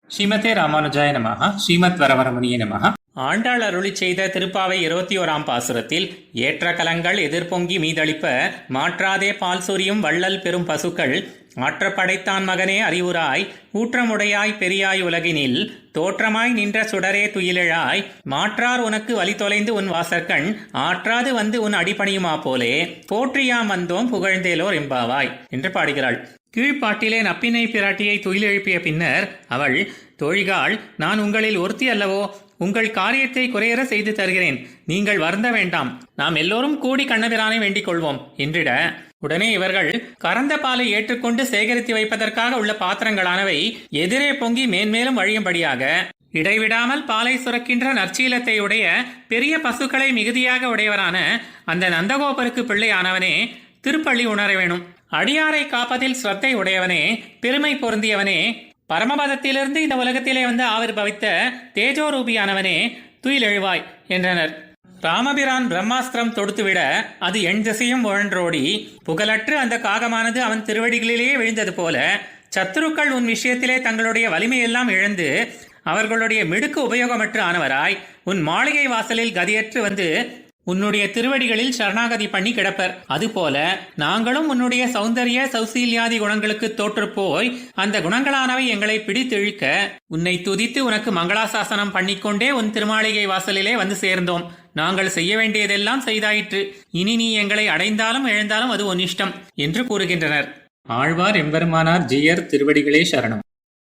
ஸ்ரீமதே ராமானுஜாய நமஹ. ஸ்ரீமத் வரவரமுனியே நமஹ. ஆண்டாள் அருளி செய்த திருப்பாவை 21ஆம் பாசுரத்தில் ஏற்ற கலங்கள் எதிர்பொங்கி மீதளிப்ப மாற்றாதே பால் சொரியும் வள்ளல் பெரும் பசுக்கள் ஆற்ற படைத்தான் மகனே அறிவுராய் ஊற்றமுடையாய் பெரியாய் உலகினில் தோற்றமாய் நின்ற சுடரே துயிலெழாய் மாற்றார் உனக்கு வழி தொலைந்து உன் வாசற்கண் ஆற்றாது வந்து உன் அடிபணியுமா போலே போற்றியாம் வந்தோம் புகழ்ந்தேலோர் எம்பாவாய் என்று பாடுகிறாள். கீழ்ப்பாட்டிலே நப்பினை பிராட்டியை துயில் எழுப்பிய பின்னர் அவள், தோழிகாள், நான் உங்களில் ஒருத்தி அல்லவோ, உங்கள் காரியத்தை குறையற செய்து தருகிறேன், நீங்கள் வருந்த வேண்டாம், நாம் எல்லோரும் கூடி கண்ணபிரானை வேண்டிக் கொள்வோம் என்றிட, உடனே இவர்கள் கறந்த பாலை ஏற்றுக்கொண்டு சேகரித்து வைப்பதற்காக உள்ள பாத்திரங்களானவை எதிரே பொங்கி மேன்மேலும் வழியும்படியாக இடைவிடாமல் பாலை சுரக்கின்ற நற்சீலத்தை உடைய பெரிய பசுக்களை மிகுதியாக உடையவரான அந்த நந்தகோபருக்கு பிள்ளையானவனே திருப்பள்ளி உணர வேணும். அடியாரை காப்பதில் ஸ்ரத்தை உடையவனே, பெருமை பொருந்தியவனே, பரமபதத்திலிருந்து இந்த உலகத்திலே வந்து ஆவிர்பவித்த தேஜோரூபியானவனே துயிலெழுவாய் என்றனர். ராமபிரான் பிரம்மாஸ்திரம் தொடுத்துவிட அது எண் திசையும் உழன்றோடி புகழற்று அந்த காகமானது அவன் திருவடிகளிலேயே விழுந்தது போல சத்துருக்கள் உன் விஷயத்திலே தங்களுடைய வலிமையெல்லாம் இழந்து அவர்களுடைய மிடுக்கு உபயோகமற்று ஆனவராய் உன் மாளிகை வாசலில் கதியற்று வந்து உன்னுடைய திருவடிகளில் சரணாகதி பண்ணி கிடப்பர். அதுபோல நாங்களும் உன்னுடைய சௌந்தரிய சௌசீல்யாதி குணங்களுக்கு தோற்று போய் அந்த குணங்களானவை எங்களை பிடித்திழுக்க உன்னை துதித்து உனக்கு மங்களாசாசனம் பண்ணிக்கொண்டே உன் திருமாளிகை வாசலிலே வந்து சேர்ந்தோம். நாங்கள் செய்ய வேண்டியதெல்லாம் செய்தாயிற்று, இனி நீ எங்களை அடைந்தாலும் இழந்தாலும் அது உன் இஷ்டம் என்று கூறுகின்றனர். ஆழ்வார் எம்பெருமானார் ஜீயர் திருவடிகளே சரணம்.